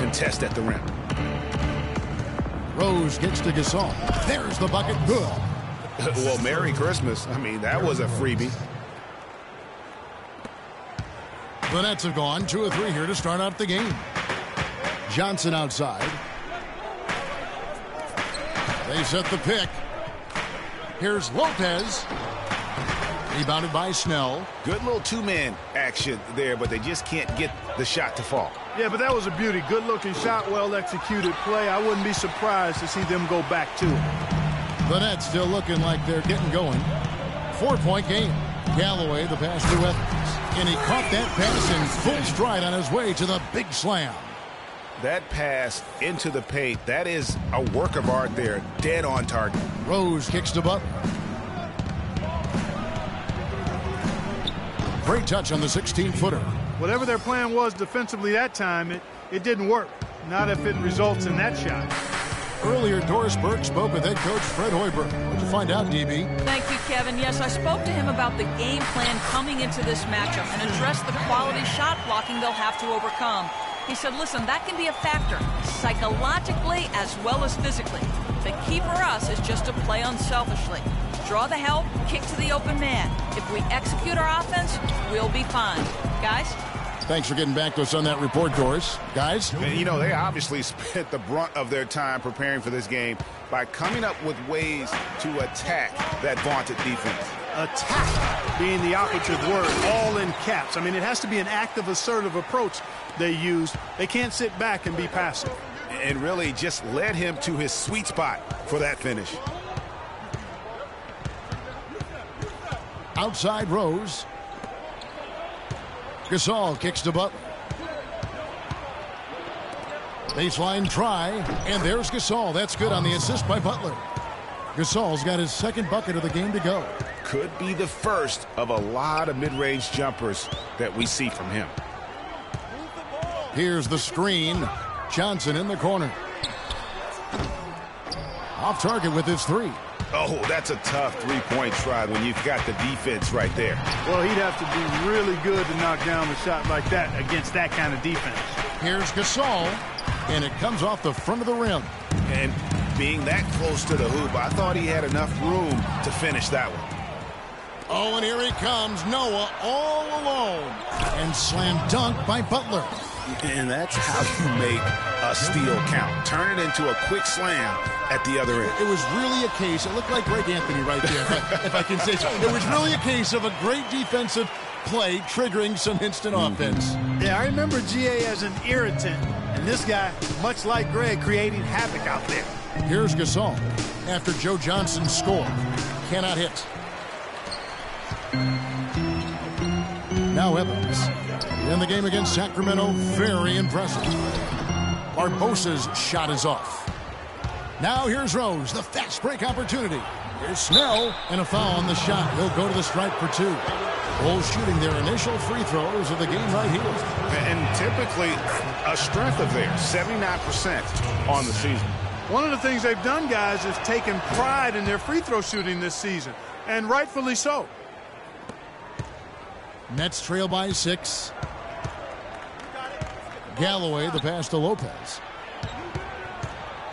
contest at the rim. Rose gets to Gasol. There's the bucket. Good. Well, Merry Christmas. I mean, that was a freebie. The Nets have gone 2 of 3 here to start out the game. Johnson outside. They set the pick. Here's Lopez. Rebounded by Snell. Good little two-man action there, but they just can't get the shot to fall. Yeah, but that was a beauty. Good-looking shot, well-executed play. I wouldn't be surprised to see them go back to it. The Nets still looking like they're getting going. 4-point game. Galloway, the pass to Evans. And he caught that pass in full stride on his way to the big slam. That pass into the paint, that is a work of art there. Dead on target. Rose kicks to Butler. Great touch on the 16-footer. Whatever their plan was defensively that time, it didn't work. Not if it results in that shot. Earlier, Doris Burke spoke with head coach Fred Hoiberg. What'd you find out, DB? Thank you, Kevin. Yes, I spoke to him about the game plan coming into this matchup and addressed the quality shot blocking they'll have to overcome. He said, listen, that can be a factor, psychologically as well as physically. The key for us is just to play unselfishly. Draw the help, kick to the open man. If we execute our offense, we'll be fine. Guys? Thanks for getting back to us on that report, Doris. Guys? You know, they obviously spent the brunt of their time preparing for this game by coming up with ways to attack that vaunted defense. Attack being the operative word, all in caps. I mean, it has to be an active, assertive approach they use. They can't sit back and be passive. And really just led him to his sweet spot for that finish. Outside Rose. Gasol kicks to Butler. Baseline try, and there's Gasol. That's good on the assist by Butler. Gasol's got his second bucket of the game to go. Could be the first of a lot of mid-range jumpers that we see from him. Here's the screen. Johnson in the corner. Off target with his 3. Oh, that's a tough three-point try when you've got the defense right there. Well, he'd have to be really good to knock down a shot like that against that kind of defense. Here's Gasol, and it comes off the front of the rim. And being that close to the hoop, I thought he had enough room to finish that one. Oh, and here he comes, Noah all alone. And slam dunk by Butler. And that's how you make a steal count. Turn it into a quick slam at the other end. It was really a case, it looked like Greg Anthony right there, if I can say so. It was really a case of a great defensive play triggering some instant offense. Yeah, I remember GA as an irritant. And this guy, much like Greg, creating havoc out there. Here's Gasol after Joe Johnson scored. Cannot hit. Now Evans. In the game against Sacramento, very impressive. Barbosa's shot is off. Now here's Rose, the fast break opportunity. Here's Snell, and a foul on the shot. He'll go to the stripe for 2. Bulls shooting their initial free throws of the game right here. And typically a strength of theirs, 79% on the season. One of the things they've done, guys, is taken pride in their free throw shooting this season, and rightfully so. Nets trail by 6. Galloway, the pass to Lopez.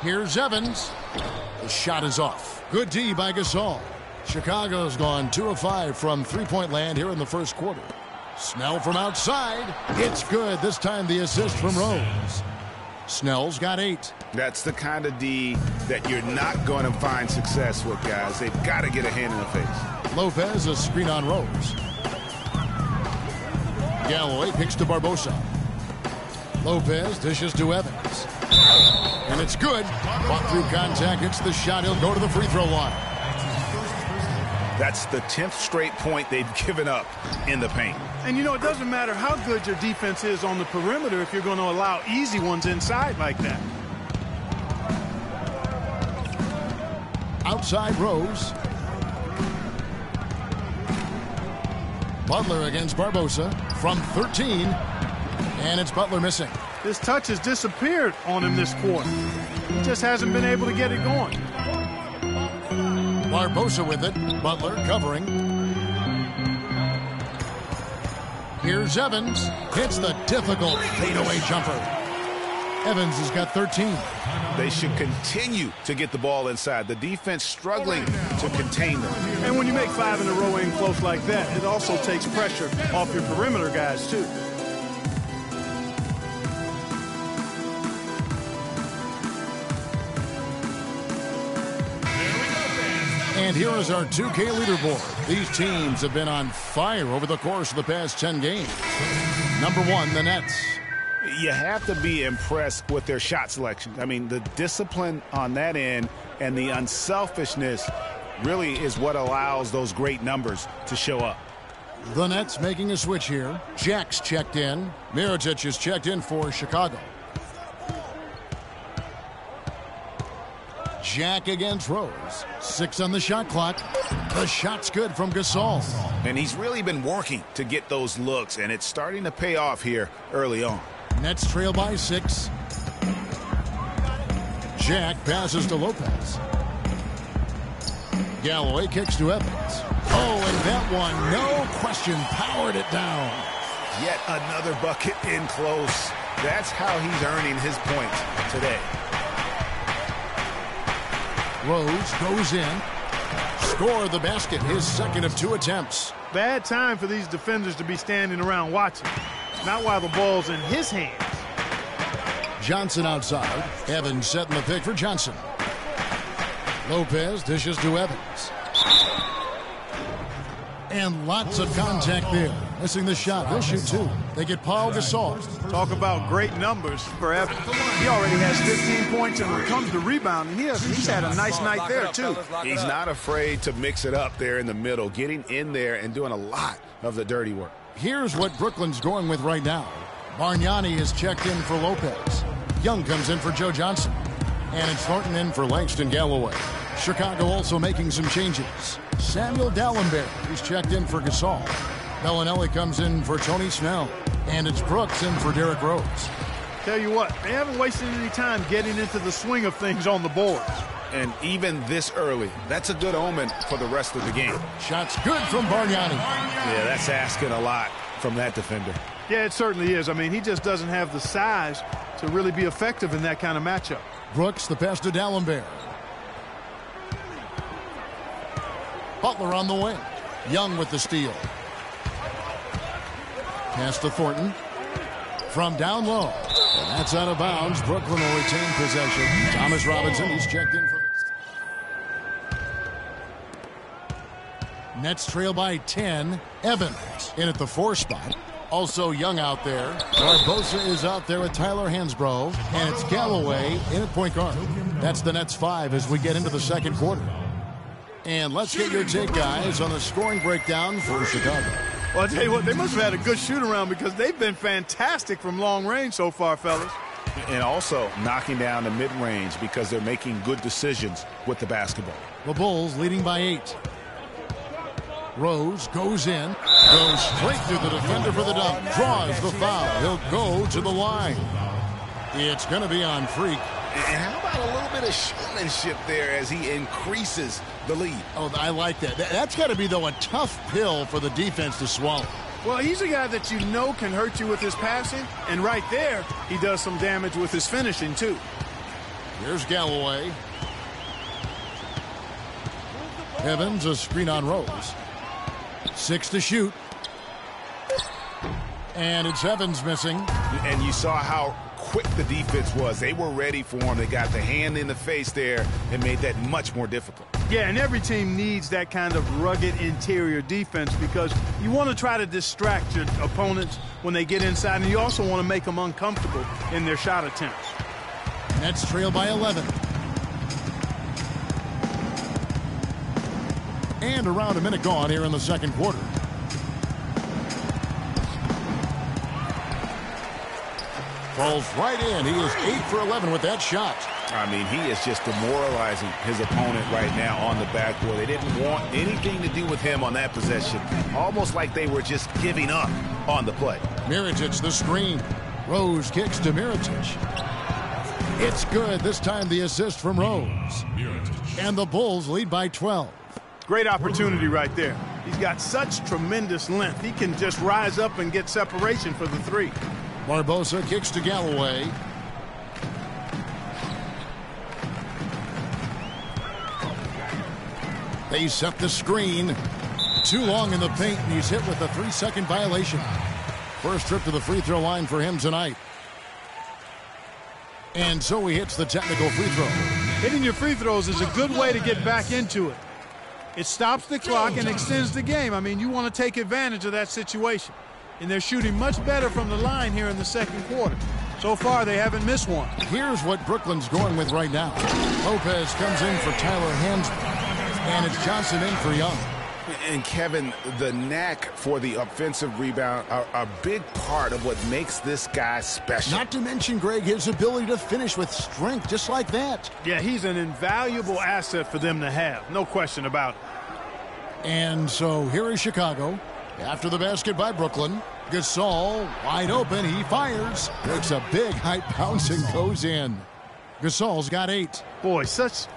Here's Evans. The shot is off. Good D by Gasol. Chicago's gone 2 of 5 from three-point land here in the first quarter. Snell from outside. It's good. This time the assist from Rose. Snell's got 8. That's the kind of D that you're not going to find success with, guys. They've got to get a hand in the face. Lopez, a screen on Rose. Galloway picks to Barbosa. Lopez dishes to Evans. And it's good. Fought through contact. Hits the shot. He'll go to the free throw line. That's the 10th straight point they've given up in the paint. And, you know, it doesn't matter how good your defense is on the perimeter if you're going to allow easy ones inside like that. Outside Rose. Butler against Barbosa from 13. And it's Butler missing. This touch has disappeared on him this quarter. He just hasn't been able to get it going. Barbosa with it. Butler covering. Here's Evans. Hits the difficult fadeaway jumper. Evans has got 13. They should continue to get the ball inside. The defense struggling to contain them. And when you make 5 in a row in close like that, it also takes pressure off your perimeter guys, too. And here is our 2K leaderboard. These teams have been on fire over the course of the past 10 games. Number 1, the Nets. You have to be impressed with their shot selection. I mean, the discipline on that end and the unselfishness really is what allows those great numbers to show up. The Nets making a switch here. Jack's checked in. Mirotic is checked in for Chicago. Jack against Rose. 6 on the shot clock. The shot's good from Gasol. And he's really been working to get those looks, and it's starting to pay off here early on. Nets trail by 6. Jack passes to Lopez. Galloway kicks to Evans. Oh, and that one, no question, powered it down. Yet another bucket in close. That's how he's earning his points today. Rose goes in. Score the basket, his second of 2 attempts. Bad time for these defenders to be standing around watching. Not while the ball's in his hands. Johnson outside. Evans setting the pick for Johnson. Lopez dishes to Evans. And lots of contact there. Missing the shot. They'll shoot 2. They get Paul Gasol. Talk about great numbers for Evans. He already has 15 points, and when it comes to rebounding, he's had a nice night there, too. He's not afraid to mix it up there in the middle, getting in there and doing a lot of the dirty work. Here's what Brooklyn's going with right now. Bargnani is checked in for Lopez. Young comes in for Joe Johnson. And it's Thornton in for Langston Galloway. Chicago also making some changes. Samuel Dallenberg is checked in for Gasol. Bellinelli comes in for Tony Snell. And it's Brooks in for Derrick Rose. Tell you what, they haven't wasted any time getting into the swing of things on the boards. And even this early, that's a good omen for the rest of the game. Shots good from Bargnani. Yeah, that's asking a lot from that defender. Yeah, it certainly is. I mean, he just doesn't have the size to really be effective in that kind of matchup. Brooks, the pass to Dallenberg. Butler on the wing. Young with the steal. Pass to Thornton. From down low. And that's out of bounds. Brooklyn will retain possession. Thomas Robinson, he's checked in for the Nets trail by 10. Evans in at the 4 spot. Also Young out there. Barbosa is out there with Tyler Hansbrough. And it's Galloway in at point guard. That's the Nets 5 as we get into the second quarter. And let's get your take, guys, on the scoring breakdown for Chicago. Well, I'll tell you what, they must have had a good shoot-around because they've been fantastic from long range so far, fellas. And also knocking down the mid-range because they're making good decisions with the basketball. The Bulls leading by 8. Rose goes in, goes straight through the defender for the dunk, draws the foul. He'll go to the line. It's going to be on Freak. And how about a little bit of showmanship there as he increases the lead? Oh, I like that. That's got to be, though, a tough pill for the defense to swallow. Well, he's a guy that you know can hurt you with his passing, and right there, he does some damage with his finishing, too. Here's Galloway. Evans, a screen on Rose. 6 to shoot. And it's Evans missing. And you saw how quick the defense was. They were ready for him. They got the hand in the face there and made that much more difficult. Yeah, and every team needs that kind of rugged interior defense because you want to try to distract your opponents when they get inside, and you also want to make them uncomfortable in their shot attempts. Nets trail by 11. And around a minute gone here in the second quarter. Falls right in. He is 8 for 11 with that shot. I mean, he is just demoralizing his opponent right now on the backboard. They didn't want anything to do with him on that possession. Almost like they were just giving up on the play. Mirotic, the screen. Rose kicks to Mirotic. It's good. This time the assist from Rose. And the Bulls lead by 12. Great opportunity right there. He's got such tremendous length. He can just rise up and get separation for the 3. Barbosa kicks to Galloway. They set the screen. Too long in the paint, and he's hit with a 3-second violation. First trip to the free throw line for him tonight. And so he hits the technical free throw. Hitting your free throws is a good way to get back into it. It stops the clock and extends the game. I mean, you want to take advantage of that situation. And they're shooting much better from the line here in the second quarter. So far, they haven't missed one. Here's what Brooklyn's going with right now. Lopez comes in for Tyler Hansbrough. And it's Johnson in for Young. And Kevin, the knack for the offensive rebound are a big part of what makes this guy special. Not to mention, Greg, his ability to finish with strength just like that. Yeah, he's an invaluable asset for them to have. No question about it. And so here is Chicago. After the basket by Brooklyn, Gasol wide open. He fires. Takes a big high bounce and goes in. Gasol's got 8. Boy, such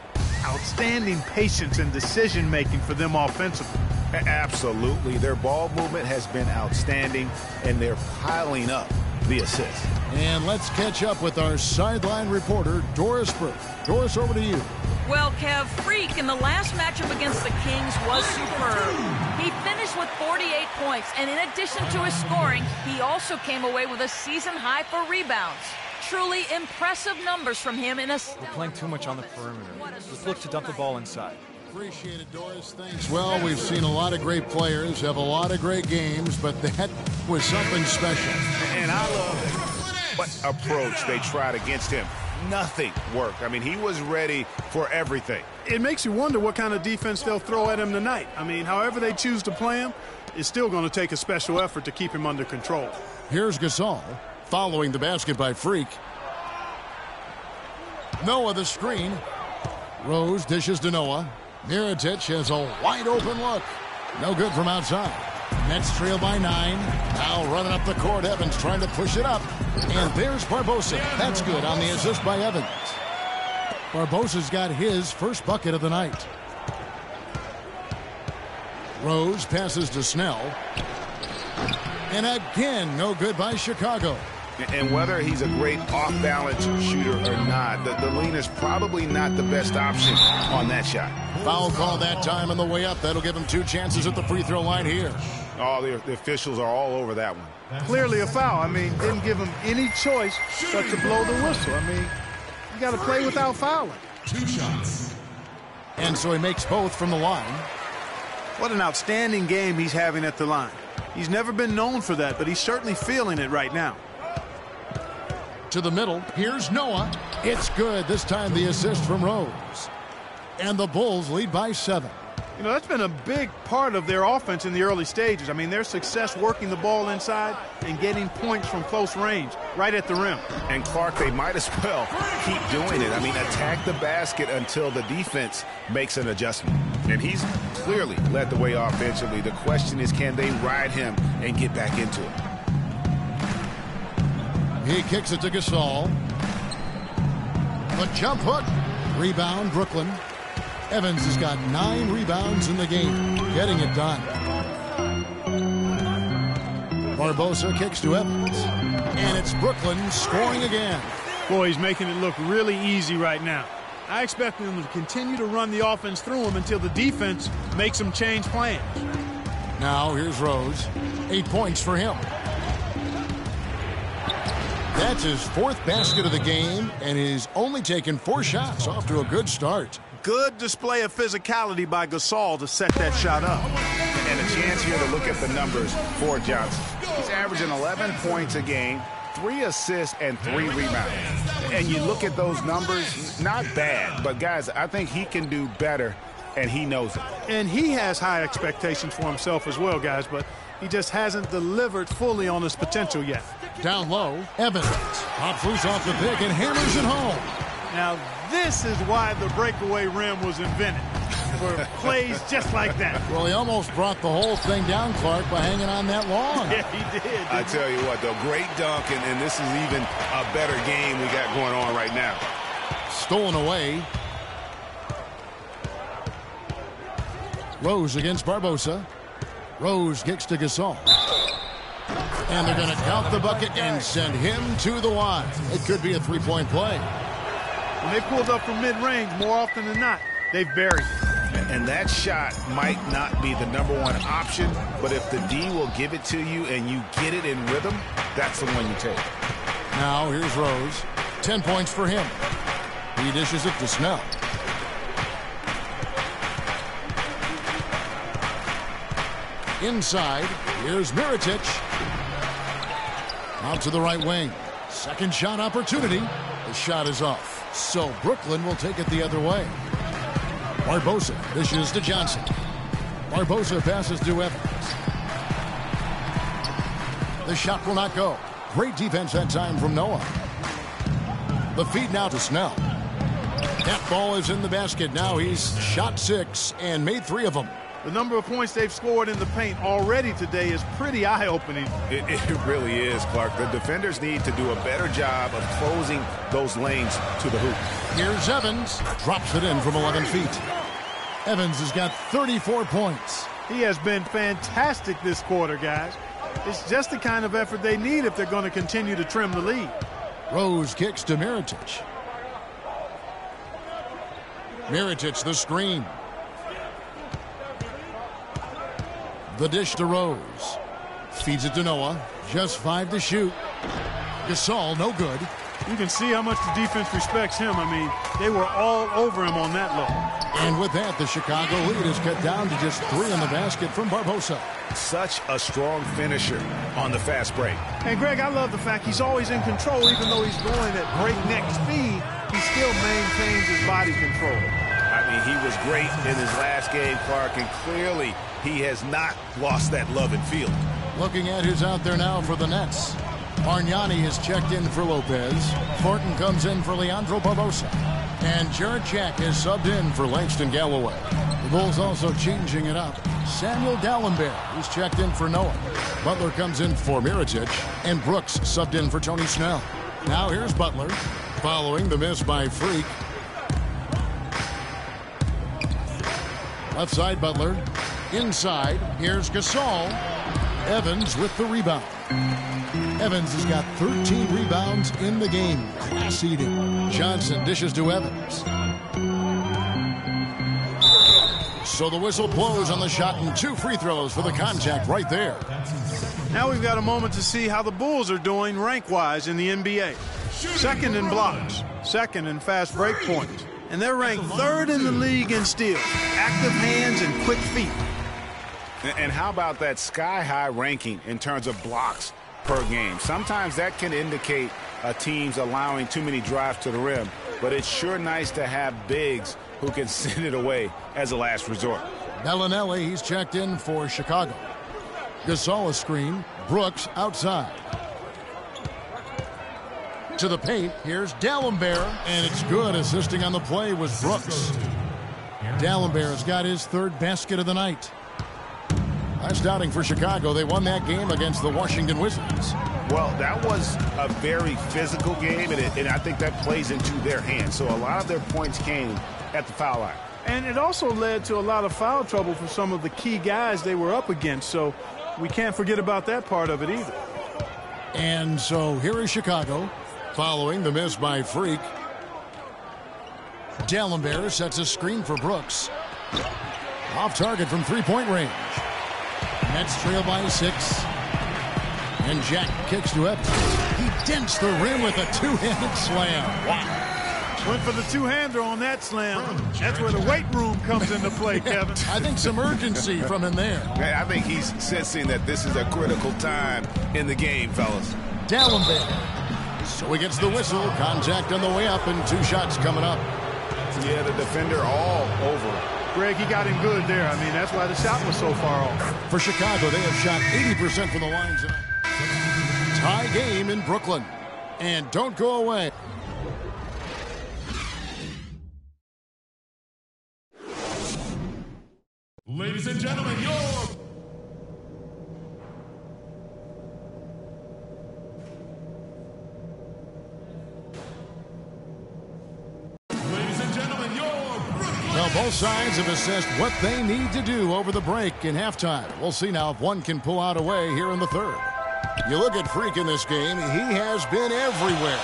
outstanding patience and decision-making for them offensively. Absolutely. Their ball movement has been outstanding, and they're piling up the assists. And let's catch up with our sideline reporter, Doris Burke. Doris, over to you. Well, Kev, Freak in the last matchup against the Kings was superb. He finished with 48 points, and in addition to his scoring, he also came away with a season high for rebounds. Truly impressive numbers from him in a... We're playing too much on the perimeter. Let's look to dump the ball inside. Appreciate it, Doris. Thanks. Well, we've seen a lot of great players have a lot of great games, but that was something special. And I love what approach they tried against him. Nothing worked. I mean, he was ready for everything. It makes you wonder what kind of defense they'll throw at him tonight. I mean, however they choose to play him, it's still going to take a special effort to keep him under control. Here's Gasol following the basket by Freak. Noah the screen. Rose dishes to Noah. Mirotic has a wide open look. No good from outside. Nets trail by 9. Now running up the court. Evans trying to push it up. And there's Barbosa. That's good on the assist by Evans. Barbosa's got his first bucket of the night. Rose passes to Snell. And again, no good by Chicago. And whether he's a great off-balance shooter or not, the lean is probably not the best option on that shot. Foul call that time on the way up. That'll give him 2 chances at the free throw line here. Oh, the officials are all over that one. Clearly a foul. I mean, didn't give him any choice but to blow the whistle. I mean, you got to play without fouling. 2 shots. And so he makes both from the line. What an outstanding game he's having at the line. He's never been known for that, but he's certainly feeling it right now. To the middle. Here's Noah. It's good. This time the assist from Rose. And the Bulls lead by 7. You know, that's been a big part of their offense in the early stages. I mean, their success working the ball inside and getting points from close range, right at the rim. And Clark, they might as well keep doing it. I mean, attack the basket until the defense makes an adjustment. And he's clearly led the way offensively. The question is, can they ride him and get back into it? He kicks it to Gasol. The jump hook. Rebound, Brooklyn. Evans has got 9 rebounds in the game, getting it done. Barbosa kicks to Evans. And it's Brooklyn scoring again. Boy, he's making it look really easy right now. I expect them to continue to run the offense through him until the defense makes them change plans. Now here's Rose. 8 points for him. That's his 4th basket of the game, and he's only taken 4 shots. Off to a good start. Good display of physicality by Gasol to set that shot up. And a chance here to look at the numbers for Johnson. He's averaging 11 points a game, 3 assists, and 3 rebounds. And you look at those numbers, not bad. But, guys, I think he can do better, and he knows it. And he has high expectations for himself as well, guys, but he just hasn't delivered fully on his potential yet. Down low, Evans pops loose off the pick and hammers it home. Now, this is why the breakaway rim was invented, for plays just like that. Well, he almost brought the whole thing down, Clark, by hanging on that long. Yeah, he did. I tell you what, though, great dunk, and this is even a better game we got going on right now. Stolen away. Rose against Barbosa. Rose kicks to Gasol. And they're going to count the bucket and send him to the line. It could be a 3-point play. When they pulled up from mid-range, more often than not, they've buried it. And that shot might not be the #1 option, but if the D will give it to you and you get it in rhythm, that's the one you take. Now here's Rose. 10 points for him. He dishes it to Snell. Inside, here's Mirotic. Out to the right wing. Second shot opportunity. The shot is off. So Brooklyn will take it the other way. Barbosa dishes to Johnson. Barbosa passes to Evans. The shot will not go. Great defense that time from Noah. The feed now to Snell. That ball is in the basket. Now he's shot 6 and made 3 of them. The number of points they've scored in the paint already today is pretty eye-opening. It really is, Clark. The defenders need to do a better job of closing those lanes to the hoop. Here's Evans. Drops it in from 11 feet. Evans has got 34 points. He has been fantastic this quarter, guys. It's just the kind of effort they need if they're going to continue to trim the lead. Rose kicks to Mirotic. Mirotic the screen. The dish to Rose. Feeds it to Noah. Just 5 to shoot. Gasol, no good. You can see how much the defense respects him. I mean, they were all over him on that look. And with that, the Chicago lead is cut down to just 3 in the basket from Barbosa. Such a strong finisher on the fast break. And, Greg, I love the fact he's always in control. Even though he's going at breakneck speed, he still maintains his body control. I mean, he was great in his last game, Clark, and clearly he has not lost that love and feel. Looking at who's out there now for the Nets. Bargnani has checked in for Lopez. Thornton comes in for Leandro Barbosa. And Jared Jack is subbed in for Langston Galloway. The Bulls also changing it up. Samuel Dallenberg is checked in for Noah. Butler comes in for Mirotic. And Brooks subbed in for Tony Snell. Now here's Butler, following the miss by Freak. Left side, Butler. Inside, here's Gasol. Evans with the rebound. Evans has got 13 rebounds in the game. Class eating. Johnson dishes to Evans. So the whistle blows on the shot and 2 free throws for the contact right there. Now we've got a moment to see how the Bulls are doing rank-wise in the NBA. Second in blocks, second in fast break points, and they're ranked 3rd in the league in steals, active hands and quick feet. And how about that sky-high ranking in terms of blocks per game? Sometimes that can indicate a team's allowing too many drives to the rim, but it's sure nice to have bigs who can send it away as a last resort. Bellinelli, he's checked in for Chicago. Gasol a screen. Brooks outside. To the paint, here's Dallenberg, and it's good. Assisting on the play was Brooks. Dallenberg's got his 3rd basket of the night. Last outing for Chicago, they won that game against the Washington Wizards. Well, that was a very physical game, and I think that plays into their hands. So a lot of their points came at the foul line. And it also led to a lot of foul trouble for some of the key guys they were up against. So we can't forget about that part of it either. And so here is Chicago, following the miss by Freak. Dallenberg sets a screen for Brooks. Off target from 3-point range. Nets trail by 6. And Jack kicks to Evans. He dents the rim with a 2-handed slam. Wow. Went for the 2-hander on that slam. That's where the weight room comes into play, Kevin. I think some urgency from him there. I think he's sensing that this is a critical time in the game, fellas. Dallenberg. So he gets the whistle. Contact on the way up and 2 shots coming up. Yeah, the defender all over it. Greg, he got him good there. I mean, that's why the shot was so far off. For Chicago, they have shot 80% from the line tonight. Tie game in Brooklyn. And don't go away. Ladies and gentlemen, Well, both sides have assessed what they need to do over the break in halftime. We'll see now if one can pull out a way here in the 3rd. You look at Freak in this game, he has been everywhere.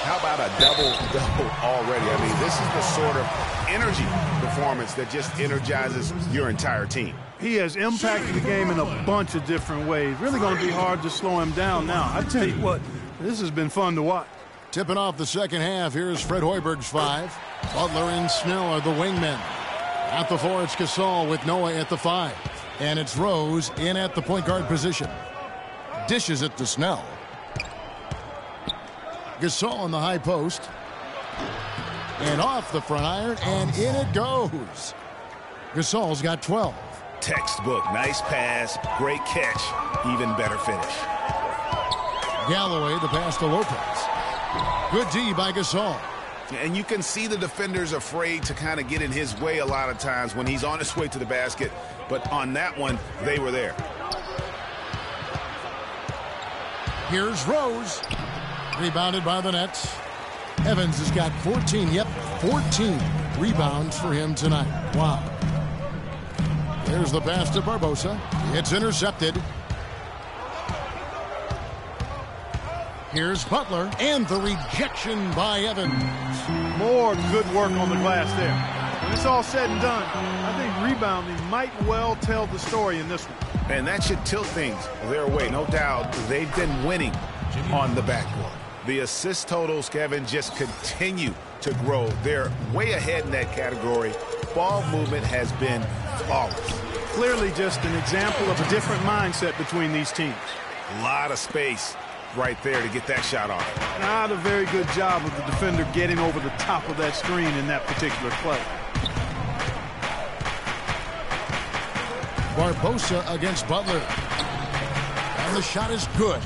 How about a double-double already? I mean, this is the sort of energy performance that just energizes your entire team. He has impacted the game in a bunch of different ways. Really going to be hard to slow him down now. I tell you what, this has been fun to watch. Tipping off the second half, here's Fred Hoiberg's 5. Butler and Snell are the wingmen. At the 4, it's Gasol with Noah at the 5. And it's Rose in at the point guard position. Dishes it to Snell. Gasol on the high post. And off the front iron, and in it goes. Gasol's got 12. Textbook, nice pass, great catch, even better finish. Galloway, the pass to Lopez. Good D by Gasol. And you can see the defenders afraid to kind of get in his way a lot of times when he's on his way to the basket. But on that one, they were there. Here's Rose. Rebounded by the Nets. Evans has got 14. Yep, 14 rebounds for him tonight. Wow. There's the pass to Barbosa. It's intercepted. Here's Butler, and the rejection by Evans. More good work on the glass there. When it's all said and done, I think rebounding might well tell the story in this one. And that should tilt things their way. No doubt they've been winning on the backboard. The assist totals, Kevin, just continue to grow. They're way ahead in that category. Ball movement has been flawless. Clearly just an example of a different mindset between these teams. A lot of space right there to get that shot off. Not a very good job of the defender getting over the top of that screen in that particular play. Barbosa against Butler. And the shot is good.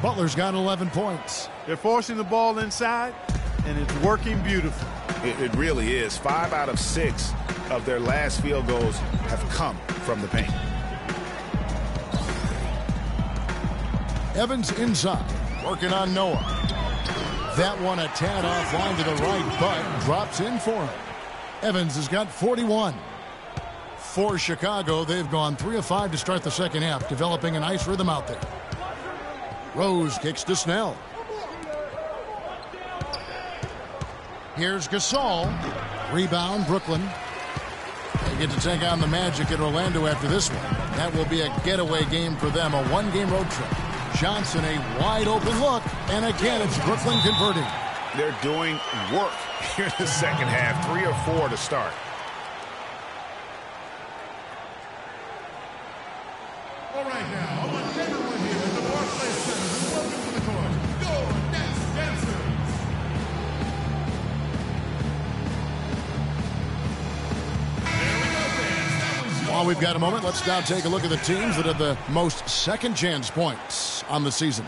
Butler's got 11 points. They're forcing the ball inside, and it's working beautifully. It really is. 5 out of 6 of their last field goals have come from the paint. Evans inside, working on Noah. That one a tad offline to the right, but drops in for him. Evans has got 41. For Chicago, they've gone 3 of 5 to start the second half, developing a nice rhythm out there. Rose kicks to Snell. Here's Gasol. Rebound, Brooklyn. They get to take on the Magic at Orlando after this one. That will be a getaway game for them, a one-game road trip. Johnson, a wide-open look, and again, it's Brooklyn converting. They're doing work here in the second half, 3 or 4 to start. All right, now, I want everyone here at the Barclays Center to welcome to the court, Go Nets Dancers! While we've got a moment, let's now take a look at the teams that have the most second-chance points on the season.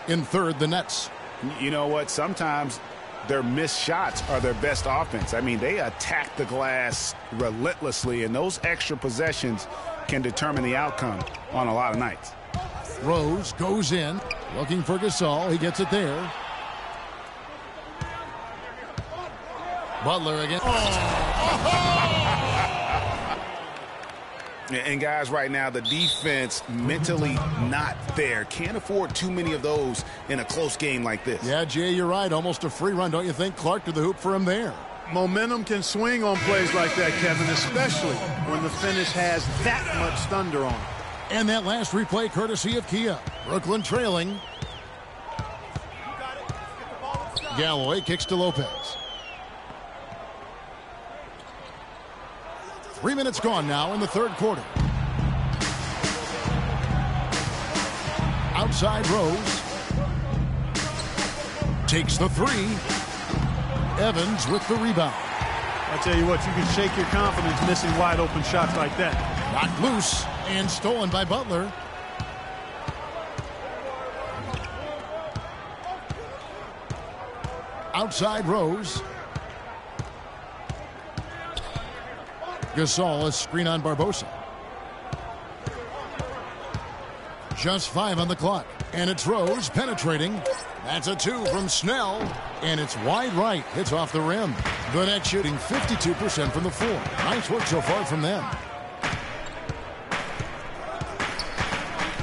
In third, the Nets. You know what? Sometimes their missed shots are their best offense. I mean, they attack the glass relentlessly, and those extra possessions can determine the outcome on a lot of nights. Rose goes in, looking for Gasol. He gets it there. Butler again. And guys, right now, the defense mentally not there. Can't afford too many of those in a close game like this. Yeah, Jay, you're right. Almost a free run, don't you think? Clark to the hoop for him there. Momentum can swing on plays like that, Kevin, especially when the finish has that much thunder on it. And that last replay courtesy of Kia. Brooklyn trailing. Galloway kicks to Lopez. 3 minutes gone now in the third quarter. Outside Rose. Takes the 3. Evans with the rebound. I tell you what, you can shake your confidence missing wide open shots like that. Knocked loose and stolen by Butler. Outside Rose. Gasol, a screen on Barbosa. Just 5 on the clock. And it's Rose penetrating. That's a 2 from Snell. And it's wide right. Hits off the rim. The Nets shooting 52% from the floor. Nice work so far from them.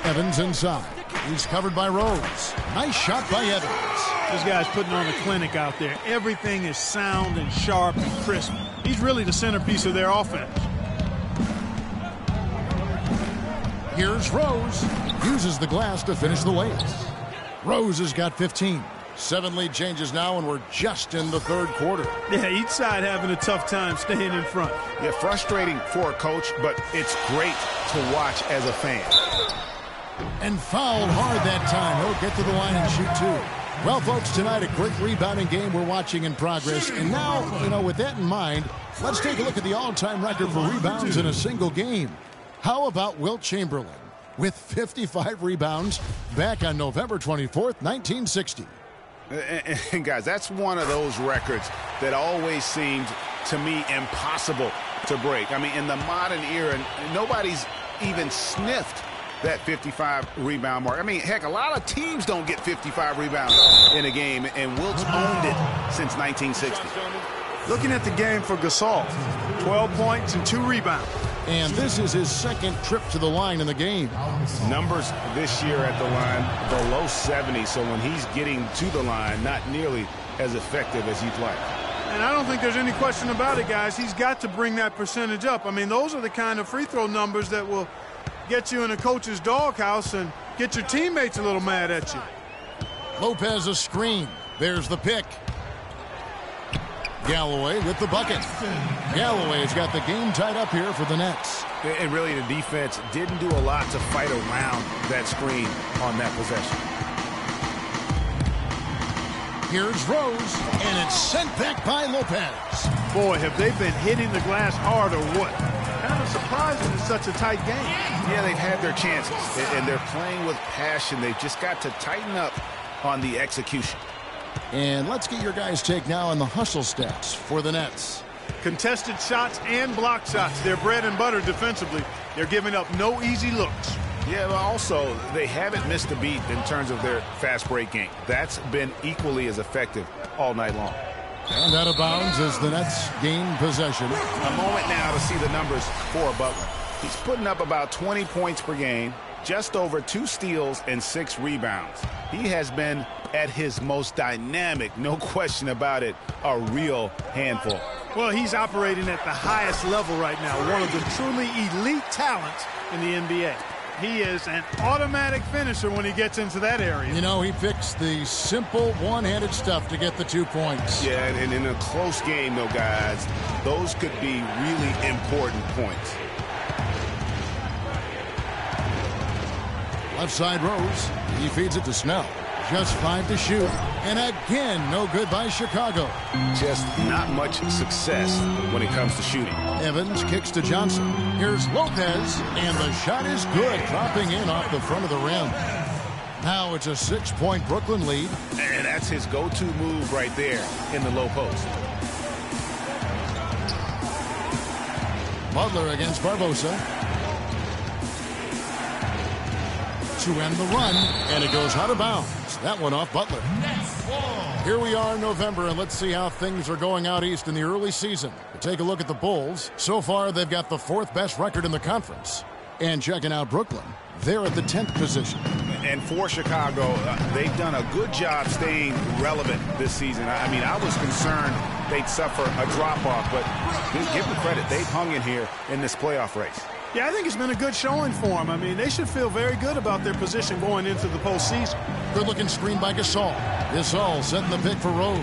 Evans inside. He's covered by Rose. Nice shot by Evans. This guy's putting on a clinic out there. Everything is sound and sharp and crisp. He's really the centerpiece of their offense. Here's Rose. Uses the glass to finish the layup. Rose has got 15. 7 lead changes now, and we're just in the third quarter. Yeah, each side having a tough time staying in front. Yeah, frustrating for a coach, but it's great to watch as a fan. And fouled hard that time. He'll get to the line and shoot two. Well, folks, tonight a great rebounding game we're watching in progress. And now, with that in mind, let's take a look at the all-time record for rebounds in a single game. How about Wilt Chamberlain with 55 rebounds back on November 24th, 1960. And guys, that's one of those records that always seemed to me impossible to break. I mean, in the modern era, nobody's even sniffed that 55 rebound mark. I mean, heck, a lot of teams don't get 55 rebounds in a game, and Wilt's owned it since 1960. Looking at the game for Gasol, 12 points and 2 rebounds. And this is his second trip to the line in the game. Numbers this year at the line below 70, so when he's getting to the line, not nearly as effective as he'd like. And I don't think there's any question about it, guys. He's got to bring that percentage up. I mean, those are the kind of free throw numbers that will get you in a coach's doghouse and get your teammates a little mad at you. Lopez a screen. There's the pick. Galloway with the bucket. Galloway's got the game tied up here for the Nets. And really, the defense didn't do a lot to fight around that screen on that possession. Here's Rose, and it's sent back by Lopez. Boy, have they been hitting the glass hard or what? Kind of surprising it's such a tight game. Yeah, they've had their chances, and they're playing with passion. They've just got to tighten up on the execution. And let's get your guys' take now on the hustle stats for the Nets. Contested shots and block shots. They're bread and butter defensively. They're giving up no easy looks. Yeah, but also, they haven't missed a beat in terms of their fast break game. That's been equally as effective all night long. And out of bounds as the Nets gain possession. A moment now to see the numbers for Butler. He's putting up about 20 points per game, just over 2 steals and 6 rebounds. He has been at his most dynamic, no question about it, a real handful. Well, he's operating at the highest level right now, one of the truly elite talents in the NBA. He is an automatic finisher when he gets into that area. He picks the simple one-handed stuff to get the 2 points. Yeah, and in a close game, though, guys, those could be really important points. Left side Rose. He feeds it to Snell. Just 5 to shoot. And again, no good by Chicago. Just not much success when it comes to shooting. Evans kicks to Johnson. Here's Lopez, and the shot is good, dropping in off the front of the rim. Now it's a 6-point Brooklyn lead. And that's his go-to move right there in the low post. Butler against Barbosa. To end the run, and it goes out of bounds. That one off Butler. Here we are in November, and let's see how things are going out east in the early season. Take a look at the Bulls. So far, they've got the 4th best record in the conference. And checking out Brooklyn, they're at the 10th position. And for Chicago, they've done a good job staying relevant this season. I mean, I was concerned they'd suffer a drop-off, but give them credit. They've hung in here in this playoff race. Yeah, I think it's been a good showing for them. I mean, they should feel very good about their position going into the postseason. Good-looking screen by Gasol. Gasol setting the pick for Rose.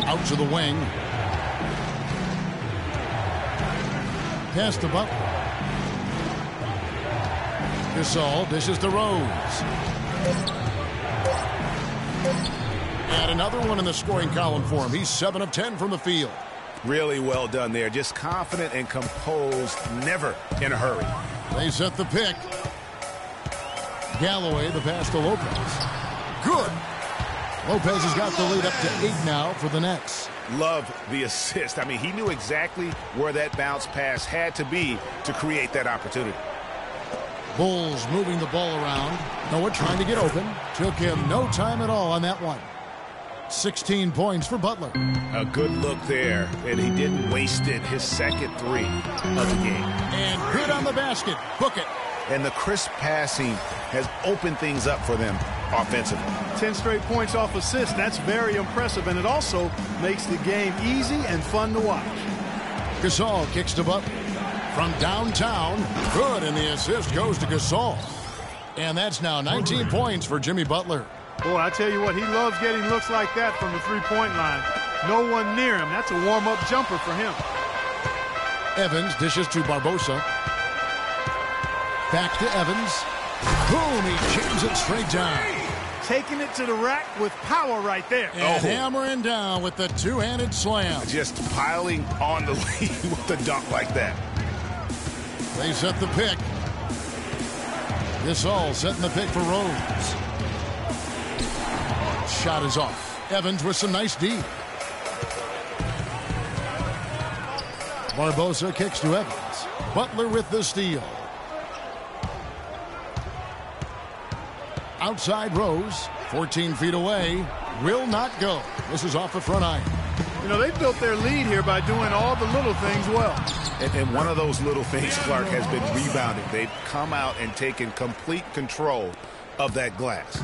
Out to the wing. Pass to Butler. Gasol dishes to Rose. And another one in the scoring column for him. He's 7 of 10 from the field. Really well done there. Just confident and composed, never in a hurry. They set the pick. Galloway, the pass to Lopez. Good. Lopez has got the lead up to 8 now for the Nets. Love the assist. I mean, he knew exactly where that bounce pass had to be to create that opportunity. Bulls moving the ball around. Noah trying to get open. Took him no time at all on that one. 16 points for Butler. A good look there, and he didn't waste it. His second 3 of the game. And good on the basket. Book it. and the crisp passing has opened things up for them offensively. 10 straight points off assists. That's very impressive, and it also makes the game easy and fun to watch. Gasol kicks to Butler. From downtown, good, and the assist goes to Gasol. And that's now 19 points for Jimmy Butler. Boy, I tell you what, he loves getting looks like that from the three-point line. No one near him. That's a warm-up jumper for him. Evans dishes to Barbosa. Back to Evans. Boom, he jams it straight down. Taking it to the rack with power right there. And hammering down with the two-handed slam. Just piling on the lead with a dunk like that. They set the pick. Gasol setting the pick for Rose. Shot is off. Evans with some nice D. Barbosa kicks to Evans. Butler with the steal. Outside Rose, 14 feet away, will not go. This is off the front iron. You know, they built their lead here by doing all the little things well. And one of those little things, Clark, has been rebounding. They've come out and taken complete control of that glass.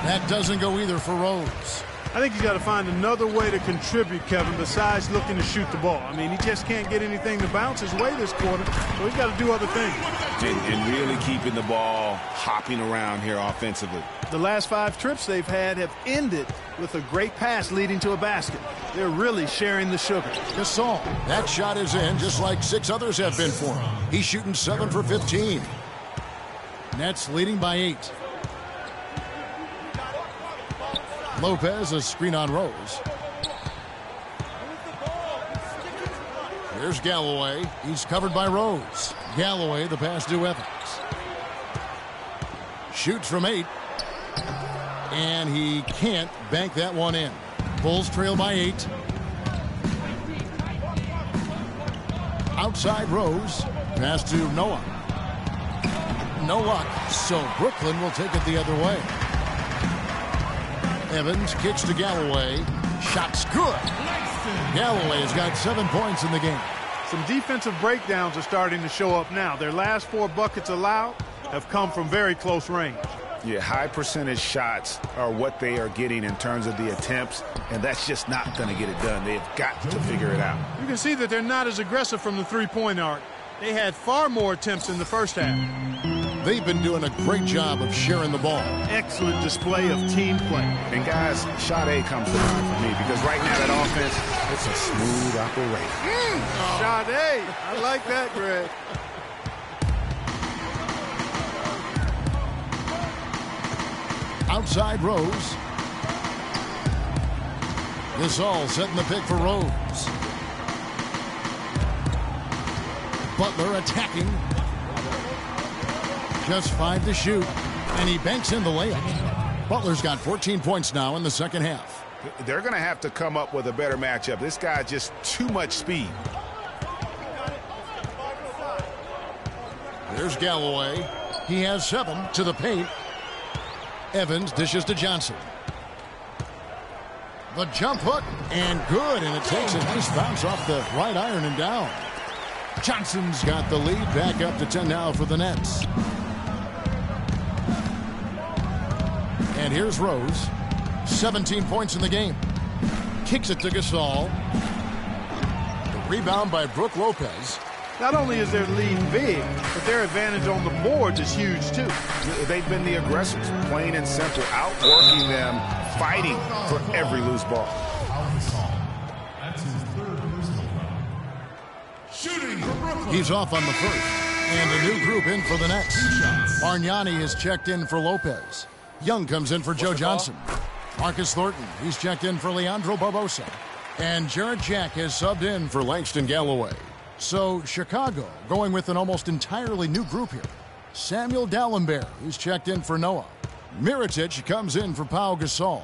That doesn't go either for Rose. I think he's got to find another way to contribute, Kevin, besides looking to shoot the ball. I mean, he just can't get anything to bounce his way this quarter, so he's got to do other things. And really keeping the ball hopping around here offensively. The last 5 trips they've had have ended with a great pass leading to a basket. They're really sharing the sugar. Gasol, that shot is in just like 6 others have been for him. He's shooting 7 for 15. Nets leading by 8. Lopez, a screen on Rose. Here's Galloway. He's covered by Rose. Galloway, the pass to Evans. Shoots from 8. And he can't bank that one in. Bulls trail by 8. Outside Rose. Pass to Noah. No luck. So Brooklyn will take it the other way. Evans kicks to Galloway. Shot's good. Galloway has got 7 points in the game. Some defensive breakdowns are starting to show up now. Their last 4 buckets allowed have come from very close range. Yeah, high percentage shots are what they are getting in terms of the attempts, and that's just not going to get it done. They've got to figure it out. You can see that they're not as aggressive from the three-point arc. They had far more attempts in the first half. They've been doing a great job of sharing the ball. Excellent display of team play. And guys, shot A comes to mind for me because right now that offense, it's a smooth operation. Shot A. I like that, Greg. Outside Rose. Gasol setting the pick for Rose. Butler attacking. Just 5 to shoot. And he banks in the layup. Butler's got 14 points now in the second half. They're going to have to come up with a better matchup. This guy just too much speed. There's Galloway. He has 7 to the paint. Evans dishes to Johnson. The jump hook, and good, and it takes a nice bounce off the right iron and down. Johnson's got the lead, back up to 10 now for the Nets. And here's Rose. 17 points in the game. Kicks it to Gasol. The rebound by Brook Lopez. Not only is their lead big, but their advantage on the boards is huge, too. They've been the aggressors, plain and simple, outworking them, fighting for every loose ball. That's his 3rd personal foul. Shooting for Brooklyn. He's off on the first. And a new group in for the Nets. Bargnani is checked in for Lopez. Young comes in for Joe Johnson. Marcus Thornton, he's checked in for Leandro Barbosa. And Jarrett Jack has subbed in for Langston Galloway. So Chicago going with an almost entirely new group here. Samuel Dallenberg, he's checked in for Noah. Mirotic comes in for Pau Gasol.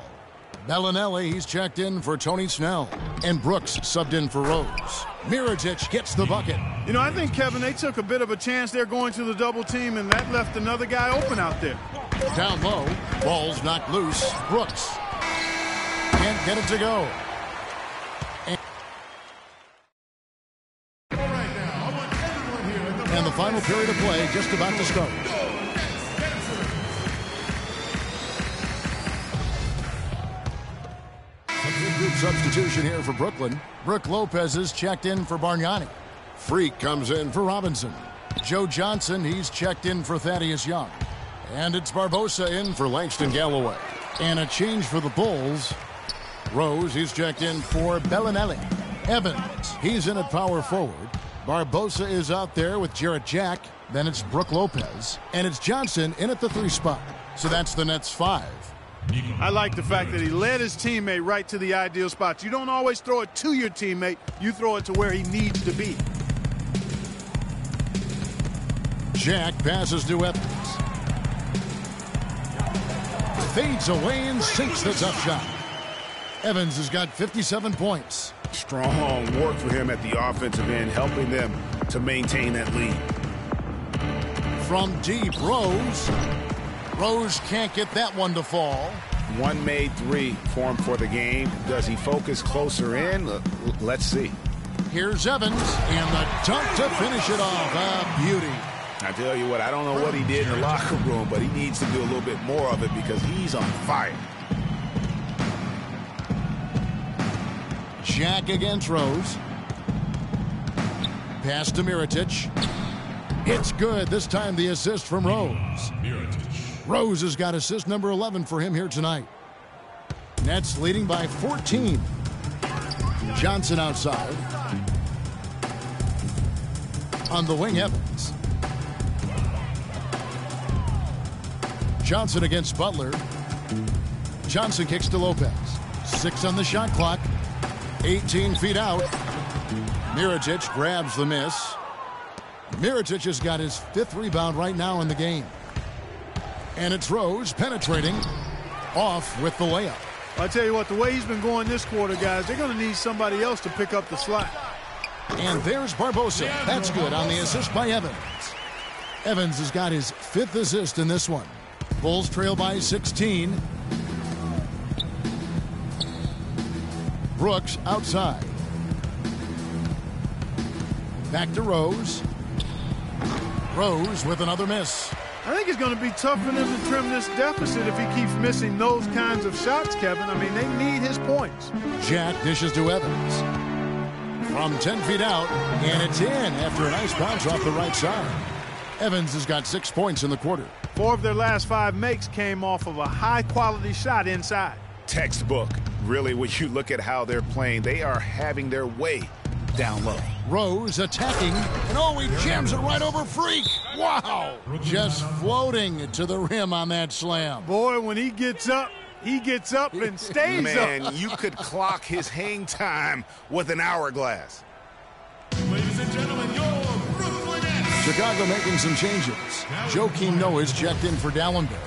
Bellinelli, he's checked in for Tony Snell. And Brooks subbed in for Rose. Mirotic gets the bucket. You know, I think, Kevin, they took a bit of a chance there going to the double team, and that left another guy open out there. Down low, ball's knocked loose. Brooks can't get it to go. final period of play just about to start. A group substitution here for Brooklyn. Brook Lopez is checked in for Bargnani. Freak comes in for Robinson. Joe Johnson, he's checked in for Thaddeus Young. And it's Barbosa in for Langston Galloway. And a change for the Bulls. Rose, he's checked in for Bellinelli. Evans, he's in at power forward. Barbosa is out there with Jarrett Jack. Then it's Brook Lopez. And it's Johnson in at the 3 spot. So that's the Nets 5. I like the fact that he led his teammate right to the ideal spots. You don't always throw it to your teammate. You throw it to where he needs to be. Jack passes to Evans. Fades away and sinks the tough shot. Evans has got 57 points. Strong work for him at the offensive end, helping them to maintain that lead. From deep, Rose. Rose can't get that one to fall. One made 3 for him for the game. Does he focus closer in? Let's see. Here's Evans, and the dunk to finish it off. A beauty. I tell you what, I don't know what he did in the locker room, but he needs to do a little bit more of it because he's on fire. Jack against Rose. Pass to Mirotic. It's good. This time the assist from Rose. Rose has got assist number 11 for him here tonight. Nets leading by 14. Johnson outside. On the wing, Evans. Johnson against Butler. Johnson kicks to Lopez. 6 on the shot clock. 18 feet out. Mirotic grabs the miss. Mirotic has got his 5th rebound right now in the game. And it's Rose penetrating. Off with the layup. I tell you what, the way he's been going this quarter, guys, they're going to need somebody else to pick up the slack. And there's Barbosa. That's good on the assist by Evans. Evans has got his 5th assist in this one. Bulls trail by 16. Brooks outside. Back to Rose. Rose with another miss. I think it's going to be tough for them to trim this deficit if he keeps missing those kinds of shots, Kevin. I mean, they need his points. Jack dishes to Evans. From 10 feet out, and it's in after a nice bounce off the right side. Evans has got 6 points in the quarter. 4 of their last 5 makes came off of a high-quality shot inside. Textbook. Really, when you look at how they're playing, they are having their way down low. Rose attacking, and oh, he jams it right over Freak. Wow! Just floating to the rim on that slam. Boy, when he gets up and stays up. Man, you could clock his hang time with an hourglass. Ladies and gentlemen, your Brooklyn Nets. Chicago making some changes. Joakim Noah's checked in for Dallenberg.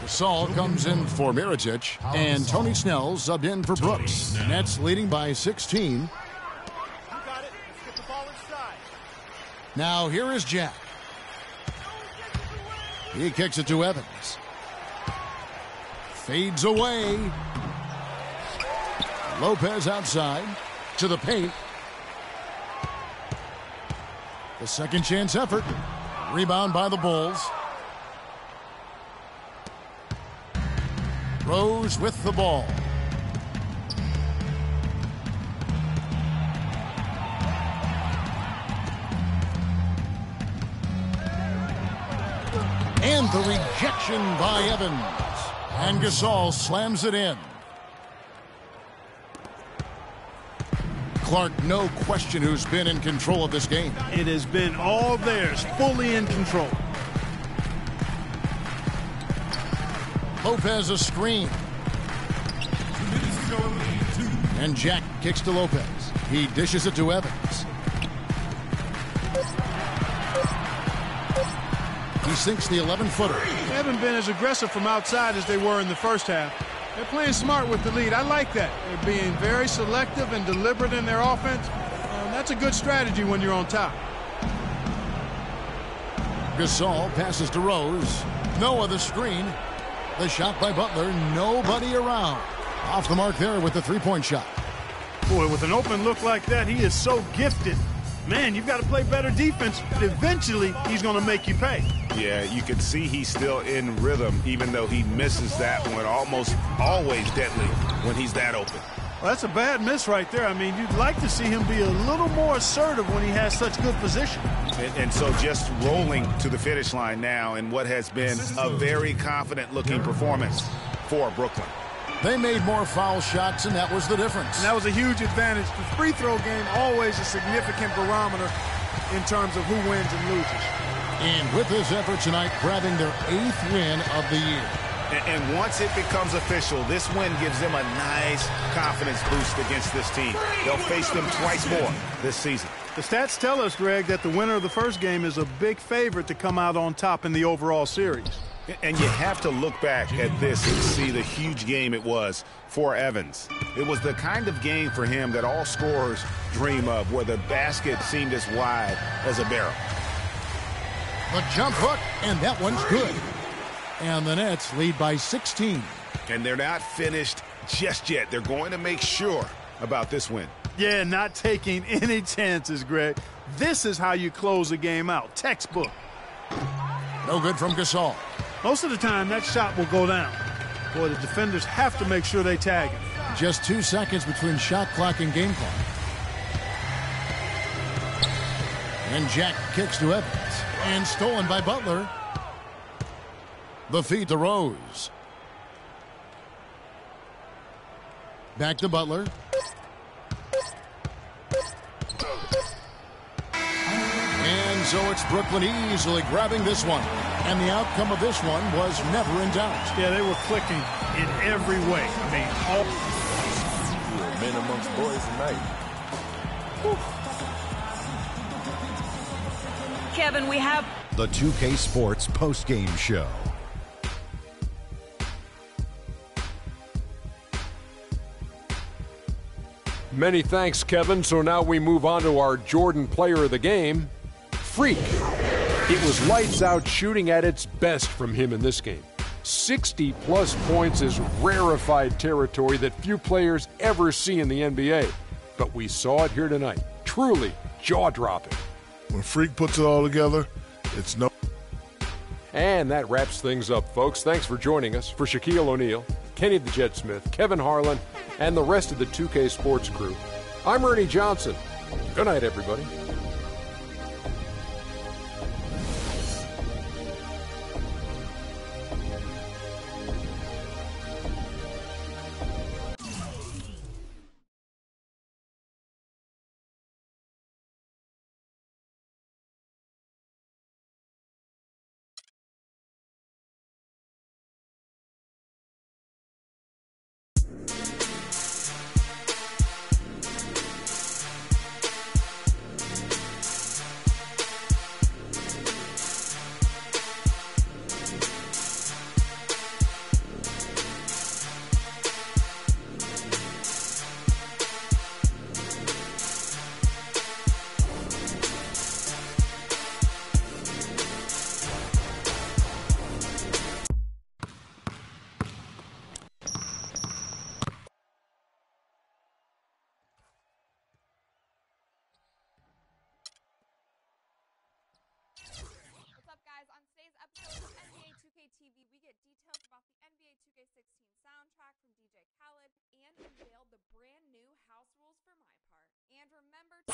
Gasol comes in for Mirotic, and Tony Snell subbed in for Brooks. Nets leading by 16. Now here is Jack. He kicks it to Evans. Fades away. Lopez outside to the paint. The second chance effort. Rebound by the Bulls. Rose with the ball. And the rejection by Evans. And Gasol slams it in. Clark, no question who's been in control of this game. It has been all theirs, fully in control. Lopez a screen. And Jack kicks to Lopez. He dishes it to Evans. He sinks the 11-footer. They haven't been as aggressive from outside as they were in the first half. They're playing smart with the lead. I like that. They're being very selective and deliberate in their offense. That's a good strategy when you're on top. Gasol passes to Rose. Noah the screen. The shot by Butler. Nobody around. Off the mark there with the three-point shot. Boy, with an open look like that, he is so gifted Man, you've got to play better defense. Eventually, he's going to make you pay. Yeah, you can see he's still in rhythm, even though he misses that one. Almost always deadly when he's that open. Well, that's a bad miss right there. I mean, you'd like to see him be a little more assertive when he has such good position. And so just rolling to the finish line now in what has been a very confident-looking performance for Brooklyn. They made more foul shots, and that was the difference. And that was a huge advantage. The free throw game always a significant barometer in terms of who wins and loses. And with this effort tonight, grabbing their 8th win of the year. And once it becomes official, this win gives them a nice confidence boost against this team. They'll face them twice more this season. The stats tell us, Greg, that the winner of the first game is a big favorite to come out on top in the overall series. And you have to look back at this and see the huge game it was for Evans. It was the kind of game for him that all scorers dream of, where the basket seemed as wide as a barrel. The jump hook, and that one's good. And the Nets lead by 16. And they're not finished just yet. They're going to make sure about this win. Yeah, not taking any chances, Greg. This is how you close a game out. Textbook. No good from Gasol. Most of the time, that shot will go down. Boy, the defenders have to make sure they tag him. Just 2 seconds between shot clock and game clock. And Jack kicks to Evans. And stolen by Butler. The feed to Rose. Back to Butler. And so it's Brooklyn easily grabbing this one. And the outcome of this one was never in doubt. Yeah, they were clicking in every way. I mean, all... Men amongst boys tonight. Kevin, we have the 2K Sports post-game show. Many thanks, Kevin. So now we move on to our Jordan player of the game, Freak. It was lights out shooting at its best from him in this game. 60-plus points is rarefied territory that few players ever see in the NBA. But we saw it here tonight. Truly jaw-dropping. When Freak puts it all together, it's no... And that wraps things up, folks. Thanks for joining us. For Shaquille O'Neal, Kenny the Jet Smith, Kevin Harlan, and the rest of the 2K Sports crew, I'm Ernie Johnson. Good night, everybody. What's up, guys? On today's episode of NBA 2K TV, we get details about the NBA 2K16 soundtrack from DJ Khaled and unveil the brand new house rules for my part. And remember to...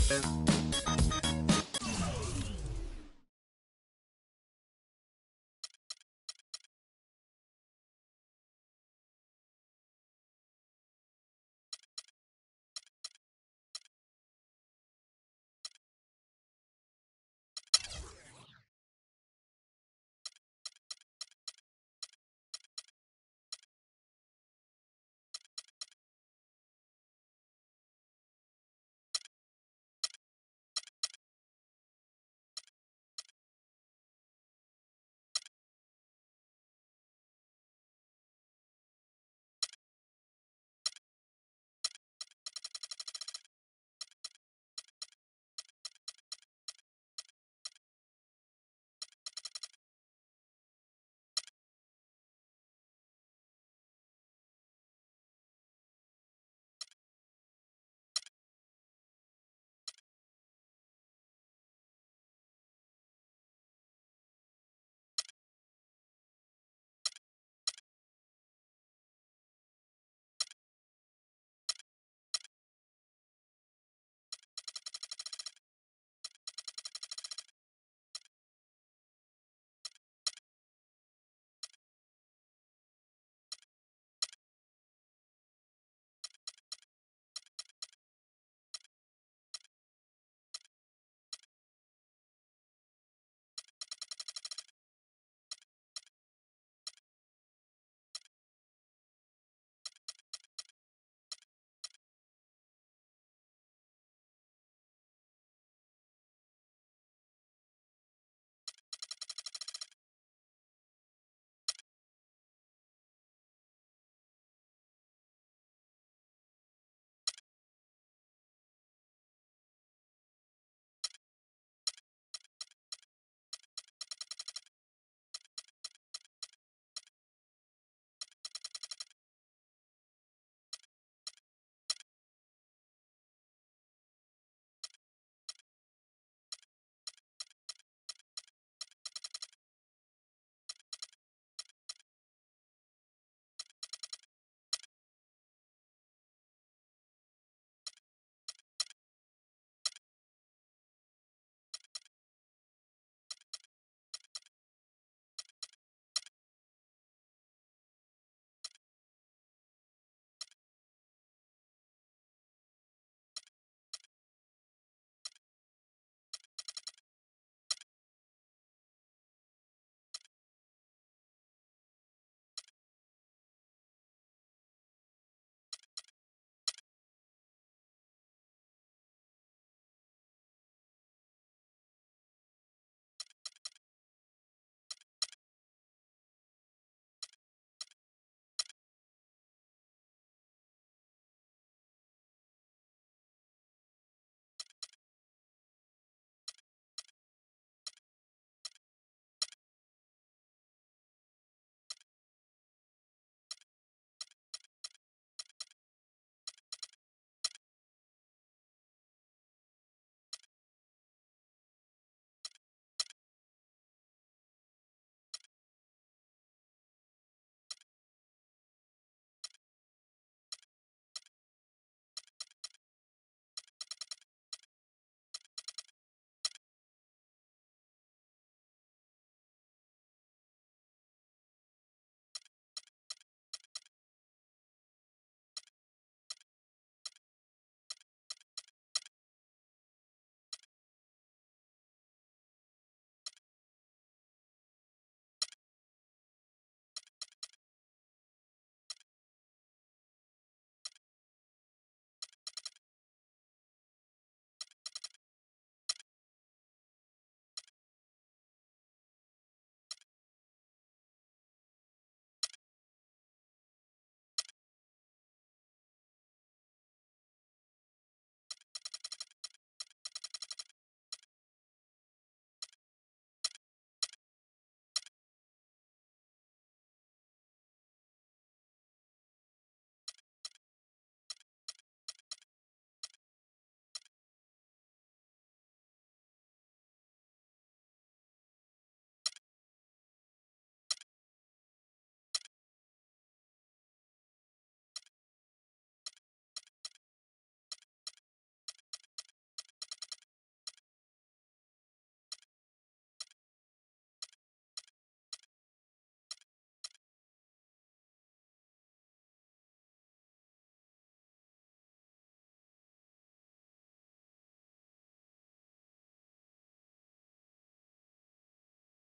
Bye.